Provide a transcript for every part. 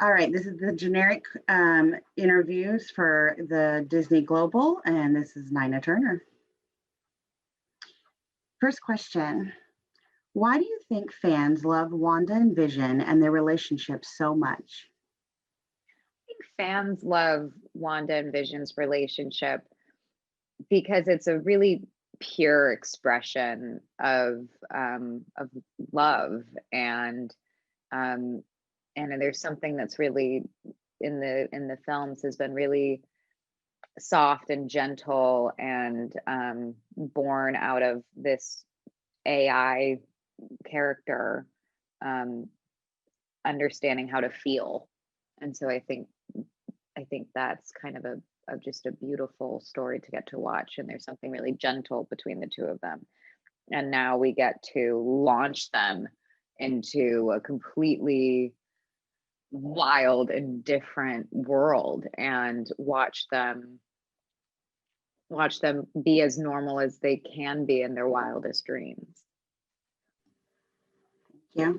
All right, this is the generic interviews for the Disney Global, and this is Nina Turner. First question. Why do you think fans love Wanda and Vision and their relationship so much? I think fans love Wanda and Vision's relationship because it's a really pure expression of love, um, and there's something that's really in the films has been really soft and gentle and born out of this AI character um, understanding how to feel. And so I think that's kind of just a beautiful story to get to watch. And there's something really gentle between the two of them. And now we get to launch them into a completely wild and different world and watch them be as normal as they can be in their wildest dreams. Yeah.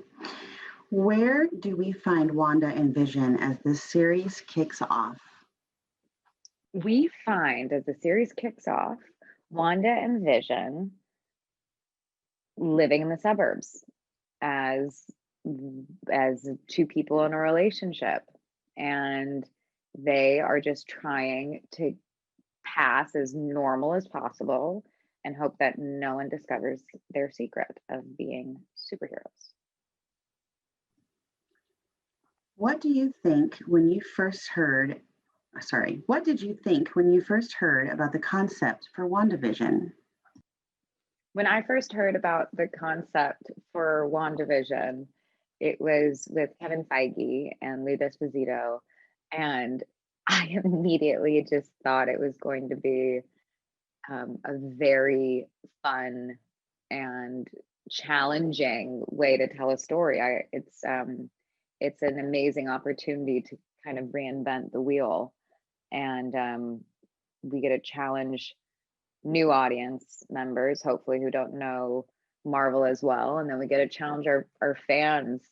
Where do we find Wanda and Vision as this series kicks off? We find as the series kicks off, Wanda and Vision living in the suburbs as as two people in a relationship, and they are just trying to pass as normal as possible and hope that no one discovers their secret of being superheroes. What do you think when you first heard, what did you think when you first heard about the concept for WandaVision? When I first heard about the concept for WandaVision, it was with Kevin Feige and Lou Esposito, and I immediately just thought it was going to be a very fun and challenging way to tell a story. It's an amazing opportunity to kind of reinvent the wheel, and we get to challenge new audience members, hopefully, who don't know Marvel as well, and then we get to challenge our fans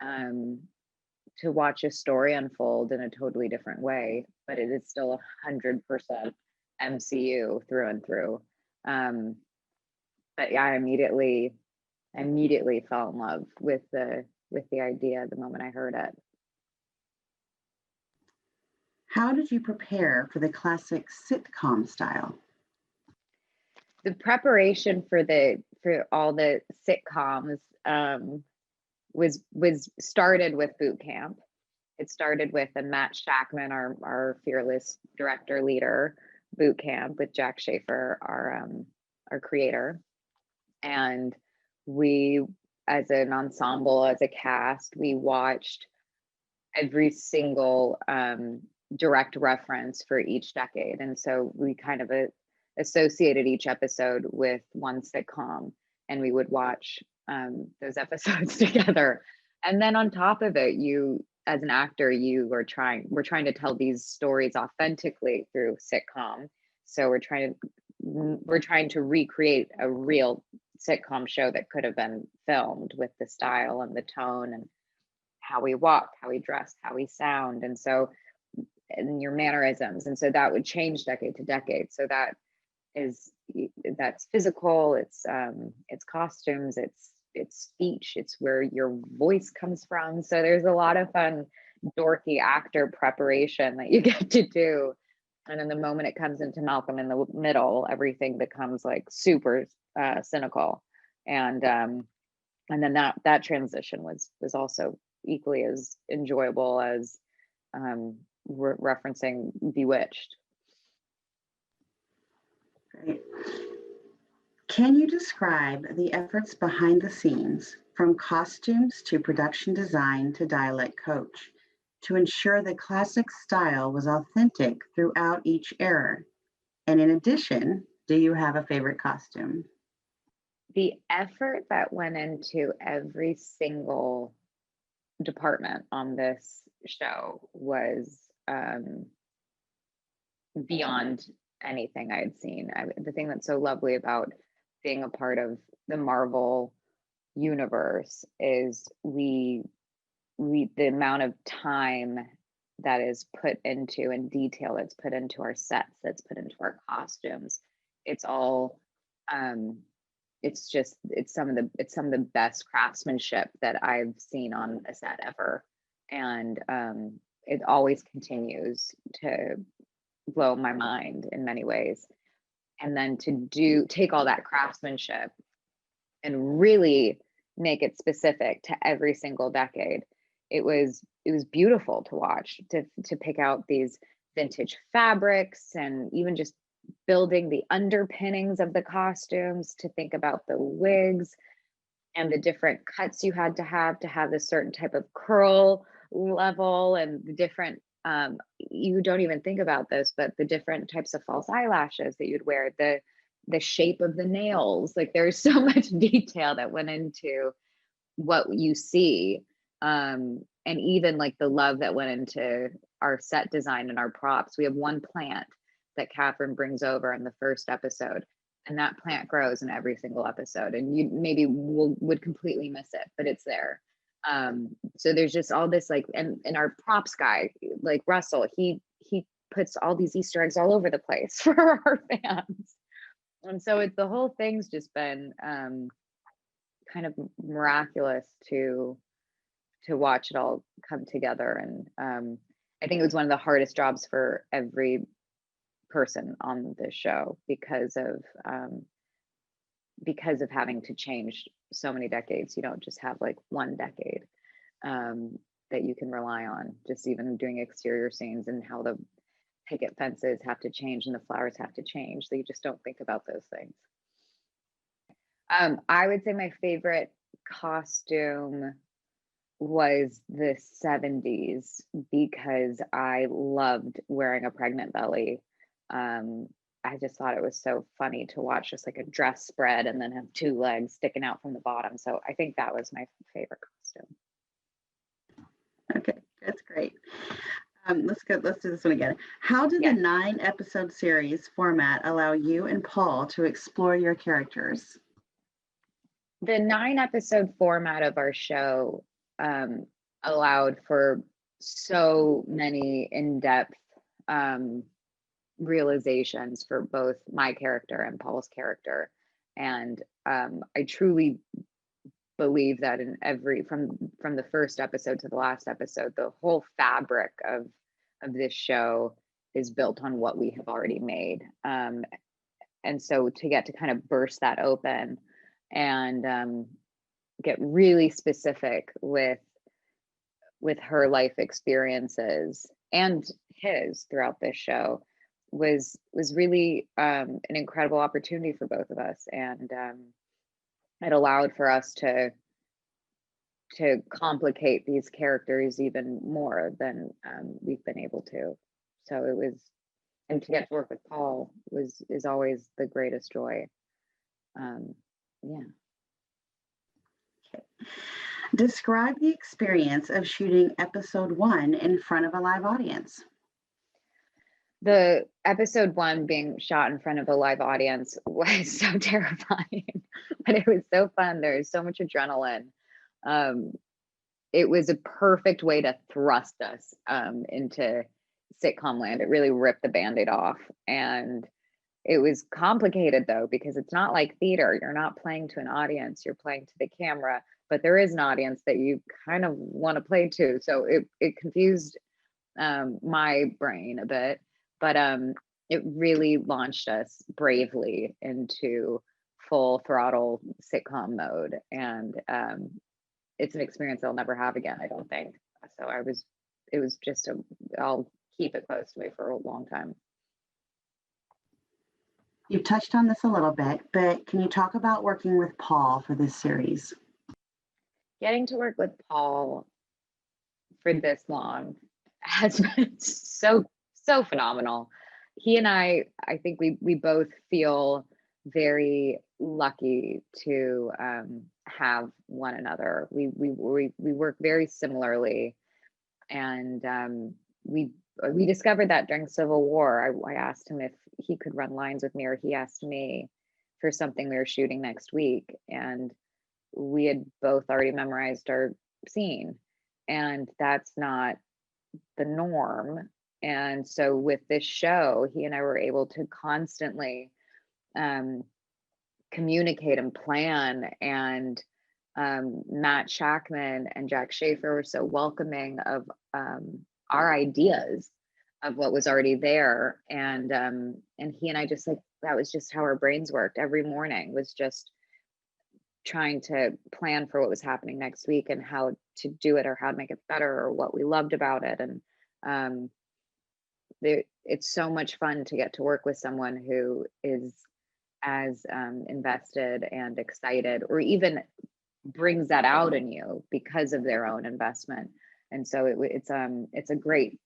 um, to watch a story unfold in a totally different way, but it is still 100% MCU through and through. Um, but yeah, I immediately fell in love with the idea the moment I heard it. How did you prepare for the classic sitcom style? The preparation for all the sitcoms was started with boot camp. It started with a Matt Shackman, our fearless director leader, boot camp with Jack Schaefer, our creator, and we, as an ensemble, as a cast, we watched every single direct reference for each decade, and so we kind of associated each episode with one sitcom, and we would watch those episodes together. And then on top of it, you as an actor, we're trying to tell these stories authentically through sitcom. So we're trying to recreate a real sitcom show that could have been filmed with the style and the tone and how we walk, how we dress, how we sound, and your mannerisms. And so that would change decade to decade. So that's physical, it's costumes, it's speech, it's where your voice comes from. So there's a lot of fun dorky actor preparation that you get to do. And then the moment it comes into Malcolm in the Middle, everything becomes like super cynical. And then that transition was also equally as enjoyable as referencing Bewitched. Great. Can you describe the efforts behind the scenes, from costumes to production design to dialect coach, to ensure the classic style was authentic throughout each era? And in addition, do you have a favorite costume? The effort that went into every single department on this show was beyond anything I had seen. The thing that's so lovely about being a part of the Marvel universe is the amount of time that is put into and detail that's put into our sets, that's put into our costumes, it's all it's some of the best craftsmanship that I've seen on a set ever. And it always continues to blow my mind in many ways. And then to take all that craftsmanship and really make it specific to every single decade. It was beautiful to watch, to pick out these vintage fabrics and even just building the underpinnings of the costumes, to think about the wigs and the different cuts you had to have a certain type of curl level, and the different you don't even think about this, but the different types of false eyelashes that you'd wear, the shape of the nails. Like, there's so much detail that went into what you see, and even like the love that went into our set design and our props. We have one plant that Catherine brings over in the first episode, and that plant grows in every single episode, and you maybe would completely miss it, but it's there. So there's just all this, like, and our props guy, like Russell, he puts all these Easter eggs all over the place for our fans. And so the whole thing's just been kind of miraculous to watch it all come together. And I think it was one of the hardest jobs for every person on this show, because of having to change so many decades. You don't just have like one decade that you can rely on. Just even doing exterior scenes and how the picket fences have to change and the flowers have to change. So you just don't think about those things. I would say my favorite costume was the 70s, because I loved wearing a pregnant belly. I just thought it was so funny to watch, just like a dress spread and then have two legs sticking out from the bottom. So I think that was my favorite costume. Okay, that's great. Let's do this one again. How did the 9-episode series format allow you and Paul to explore your characters? The 9-episode format of our show allowed for so many in-depth realizations for both my character and Paul's character. And I truly believe that in from the first episode to the last episode, the whole fabric of this show is built on what we have already made. And so to get to kind of burst that open and get really specific with her life experiences and his throughout this show was really an incredible opportunity for both of us. And it allowed for us to complicate these characters even more than we've been able to. So it was, and to get to work with Paul is always the greatest joy. Yeah. Okay. Describe the experience of shooting episode 1 in front of a live audience. The episode 1 being shot in front of a live audience was so terrifying, but it was so fun. There was so much adrenaline. It was a perfect way to thrust us into sitcom land. It really ripped the Band-Aid off. And it was complicated though, because it's not like theater. You're not playing to an audience, you're playing to the camera, but there is an audience that you kind of want to play to. So it confused my brain a bit, but it really launched us bravely into full throttle sitcom mode. And it's an experience I'll never have again, I don't think. So it was just I'll keep it close to me for a long time. You've touched on this a little bit, but can you talk about working with Paul for this series? Getting to work with Paul for this long has been so phenomenal. He and I think we both feel very lucky to have one another. We work very similarly, and we discovered that during Civil War. I asked him if he could run lines with me, or he asked me for something we were shooting next week, and we had both already memorized our scene. and that's not the norm. And so with this show, he and I were able to constantly communicate and plan. And Matt Shackman and Jack Schaefer were so welcoming of our ideas of what was already there. And he and I just like, that was just how our brains worked every morning, was just trying to plan for what was happening next week and how to do it or how to make it better or what we loved about it. And it's so much fun to get to work with someone who is as invested and excited, or even brings that out in you because of their own investment. And so it's a great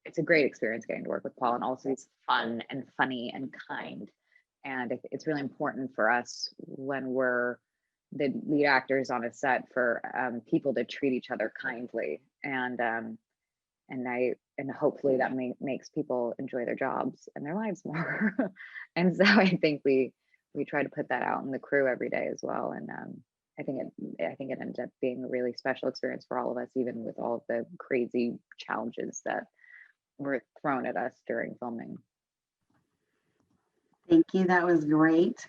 experience getting to work with Paul, and also he's fun and funny and kind. And it's really important for us when we're the lead actors on a set for people to treat each other kindly, and hopefully that makes people enjoy their jobs and their lives more. And so I think we try to put that out in the crew every day as well. And I think it ended up being a really special experience for all of us, even with all of the crazy challenges that were thrown at us during filming. Thank you. That was great.